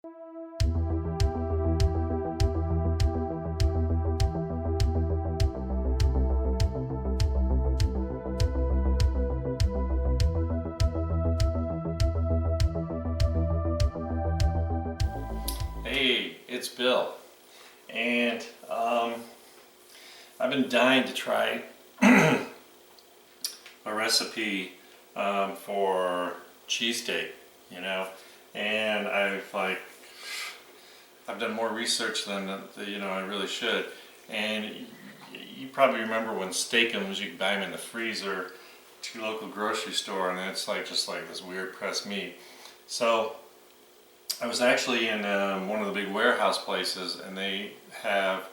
Hey, it's Bill, and I've been dying to try a recipe for cheesesteak, you know, and I've done more research than I really should. And you probably remember when steakums, you could buy them in the freezer to your local grocery store, and it's just like this weird pressed meat. So I was actually in one of the big warehouse places, and they have,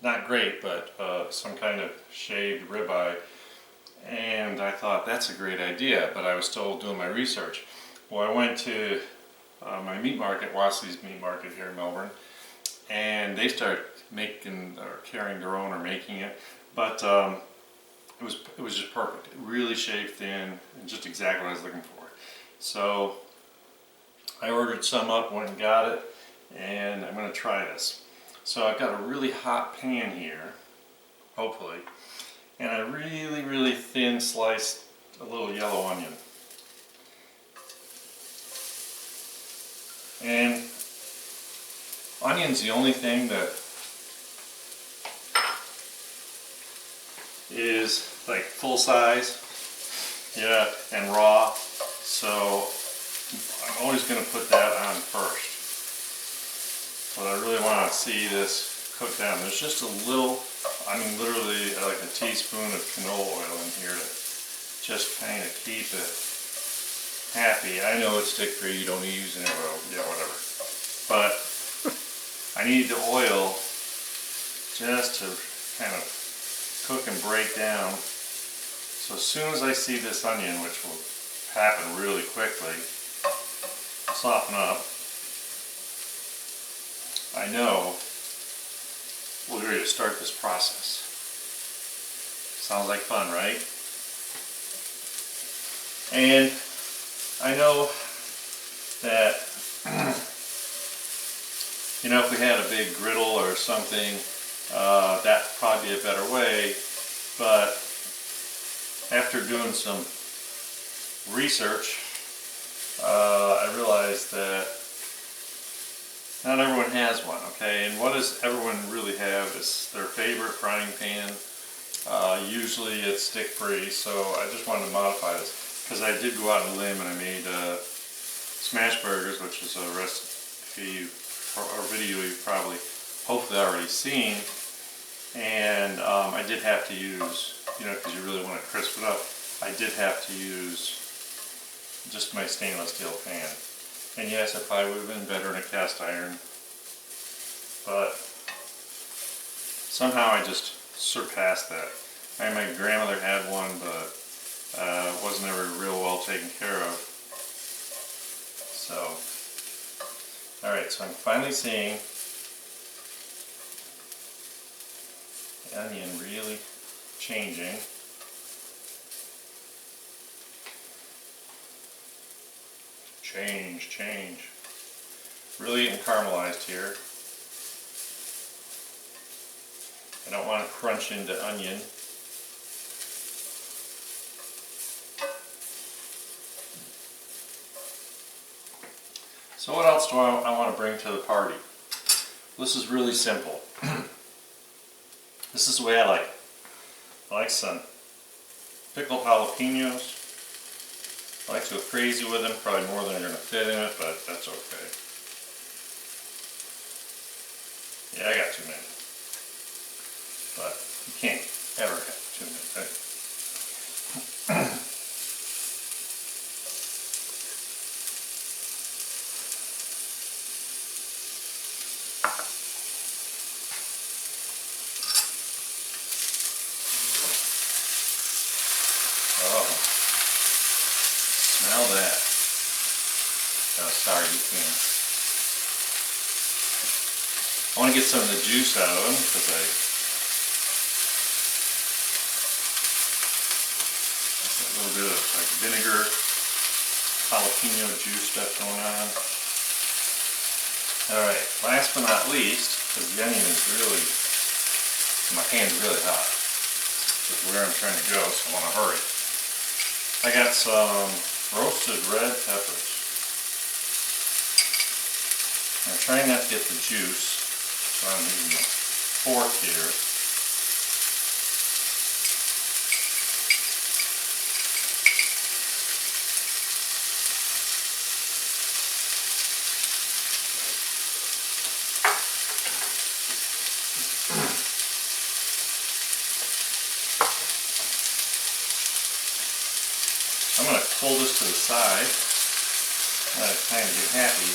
not great, but some kind of shaved ribeye, and I thought that's a great idea, but I was still doing my research. Well, I went to my meat market, Wassi's meat market here in Melbourne, and they started making or carrying their own or making it, but it was just perfect. Really shaved thin, and just exactly what I was looking for. So I ordered some up, went and got it, and I'm going to try this. So I've got a really hot pan here, hopefully, and I really thin sliced a little yellow onion. And onion's the only thing that is like full size, yeah, and raw, so I'm always going to put that on first. But I really want to see this cook down. There's just a little, I mean literally like a teaspoon of canola oil in here to just kind of keep it happy. I know it's stick free, you don't need to use any oil, yeah, whatever. But I need the oil just to kind of cook and break down. So as soon as I see this onion, which will happen really quickly, soften up, I know we're ready to start this process. Sounds like fun, right? And I know that if we had a big griddle or something, that'd probably be a better way, but after doing some research, I realized that not everyone has one, okay? And what does everyone really have is their favorite frying pan. Usually it's stick-free, so I just wanted to modify this, because I did go out on a limb and I made smash burgers, which is a recipe or video you've probably hopefully already seen. And I did have to use, because you really want to crisp it up, I did have to use just my stainless steel pan. And yes, it probably would have been better in a cast iron, but somehow I just surpassed that. My grandmother had one, but it wasn't ever real well taken care of. So, alright, so I'm finally seeing the onion really changing. Change. Really getting caramelized here. I don't want to crunch into onion. So what else do I want to bring to the party? This is really simple. This is the way I like it. I like some pickled jalapenos. I like to go crazy with them, probably more than are going to fit in it, but that's okay. Yeah, I got too many. But you can't ever have too many, right? Oh. Smell that. Oh, sorry, you can't. I want to get some of the juice out of them because a little bit of like vinegar, jalapeno juice stuff going on. Alright, last but not least, because the onion is really, my hand's really hot. This is where I'm trying to go, so I want to hurry. I got some roasted red peppers. I'm trying not to get the juice, so I'm using a fork here. I'm going to pull this to the side, let it kind of get happy,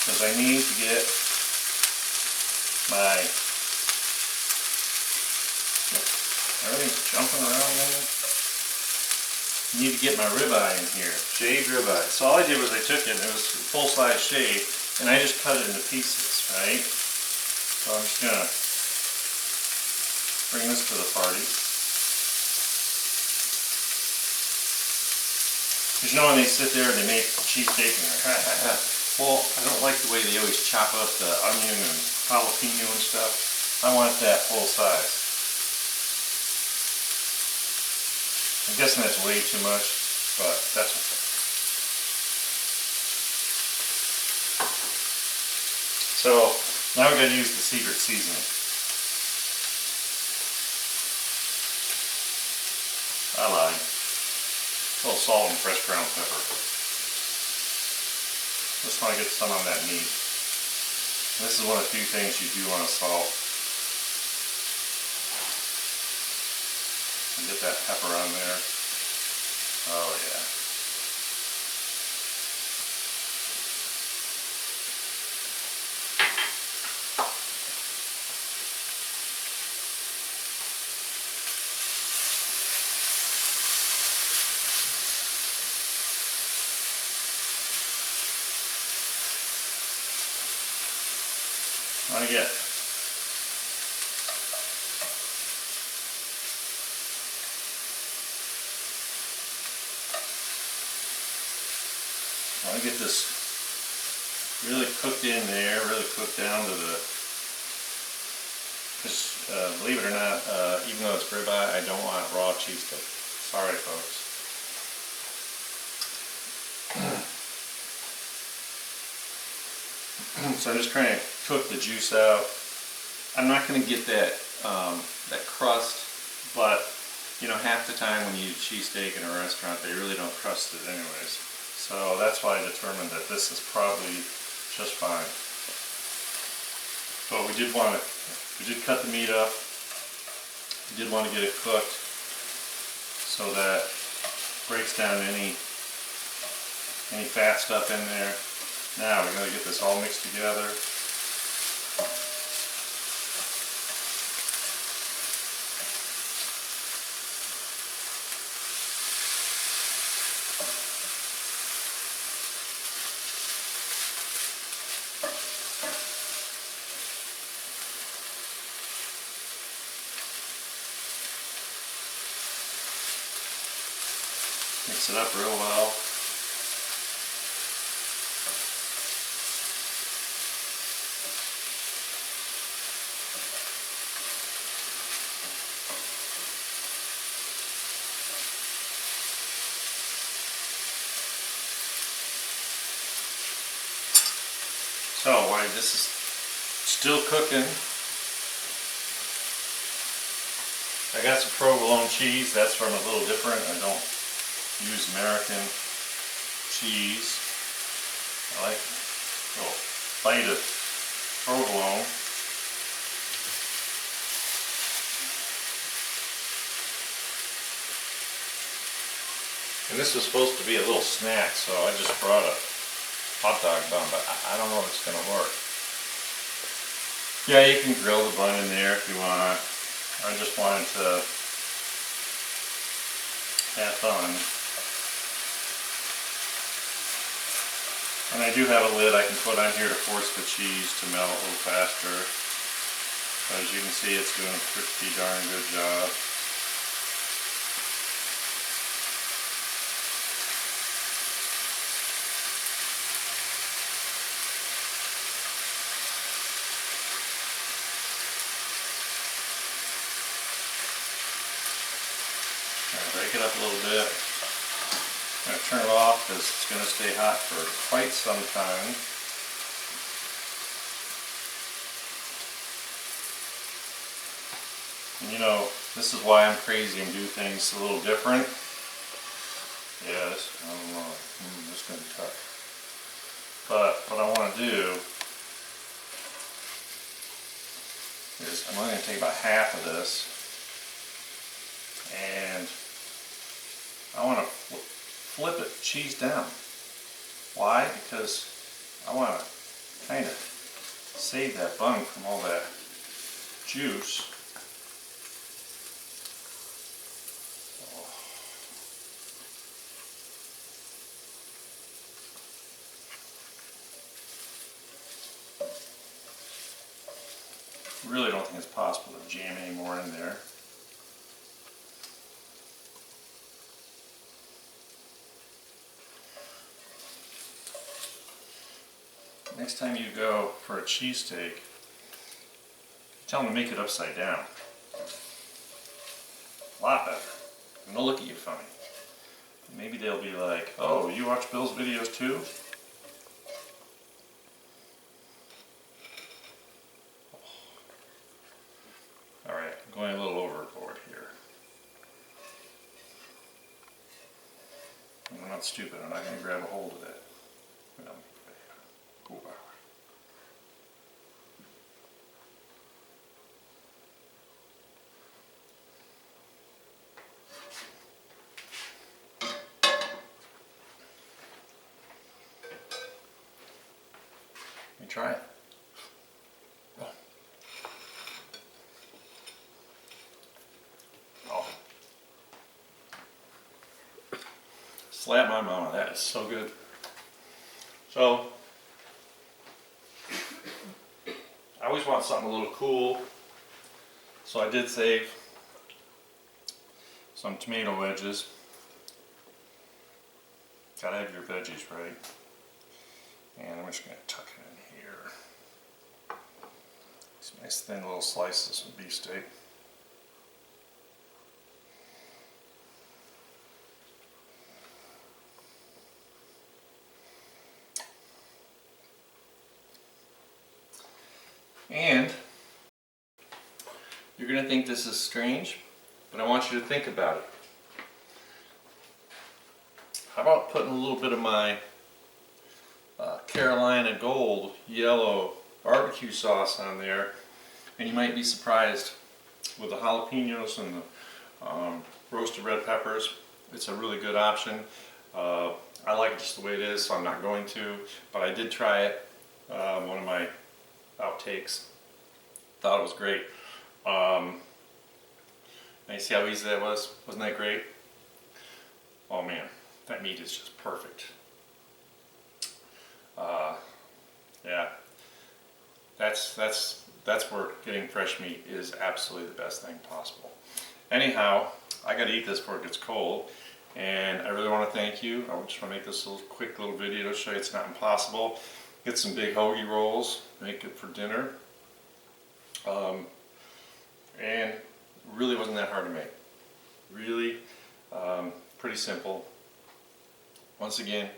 because I need to get my, everything's jumping around there. I need to get my ribeye in here, shaved ribeye. So all I did was I took it, and it was full-size shaved, and I just cut it into pieces, right? So I'm just going to bring this to the party. Because you know when they sit there and they make cheesesteak and they're well, I don't like the way they always chop up the onion and jalapeno and stuff. I want that full size. I'm guessing that's way too much, but that's okay. So now we're going to use the secret seasoning. I lied. A little salt and fresh ground pepper. Just want to get some on that meat. And this is one of the few things you do want to salt. And get that pepper on there. Oh yeah. I get I want to get this really cooked in there, really cooked down to the, because believe it or not, even though it's ribeye, I don't want raw cheesesteak. Sorry folks. So I'm just trying to cook the juice out. I'm not going to get that that crust, but you know, half the time when you eat cheesesteak in a restaurant, they really don't crust it anyways. So that's why I determined that this is probably just fine. But we did cut the meat up. We did want to get it cooked so that it breaks down any fat stuff in there. Now we're going to get this all mixed together. Mix it up real well. So while this is still cooking, I got some provolone cheese. That's from a little different. I don't use American cheese. I like a little bite of provolone. And this was supposed to be a little snack, so I just brought a hot dog bun, but I don't know if it's going to work. Yeah, you can grill the bun in there if you want. I just wanted to have fun. And I do have a lid I can put on here to force the cheese to melt a little faster. As you can see, it's doing a pretty darn good job. it up a little bit. I'm going to turn it off because it's going to stay hot for quite some time. And you know, this is why I'm crazy and do things a little different. Yes, I don't know, this is going to be tough. But what I want to do is I'm only going to take about half of this, and I want to flip it cheese down. Why? Because I want to kind of save that bung from all that juice. Really don't think it's possible to jam any more in there. Next time you go for a cheesesteak, tell them to make it upside down. A lot better. And they'll look at you funny. Maybe they'll be like, oh, you watch Bill's videos too? Alright, I'm going a little overboard here. I'm not stupid, I'm not going to grab a hold of that. Let me try it. Oh. Slap my mama, that is so good. So, I always want something a little cool, so I did save some tomato wedges. Gotta have your veggies right. And I'm just going to tuck it in here. Some nice thin little slices of beef steak. And you're going to think this is strange, but I want you to think about it. How about putting a little bit of my Carolina Gold yellow barbecue sauce on there, and you might be surprised with the jalapenos and the roasted red peppers. It's a really good option. I like it just the way it is, so I'm not going to, but I did try it. One of my outtakes. Thought it was great. And you see how easy that was? Wasn't that great? Oh man, that meat is just perfect. Yeah, that's where getting fresh meat is absolutely the best thing possible. Anyhow, I got to eat this before it gets cold, and I really want to thank you. I just want to make this quick little video to show you it's not impossible. Get some big hoagie rolls, make it for dinner, and really wasn't that hard to make. Really pretty simple. Once again,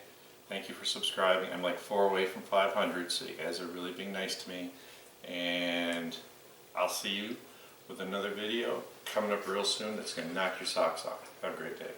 thank you for subscribing. I'm like 4 away from 500, so you guys are really being nice to me. And I'll see you with another video coming up real soon that's going to knock your socks off. Have a great day.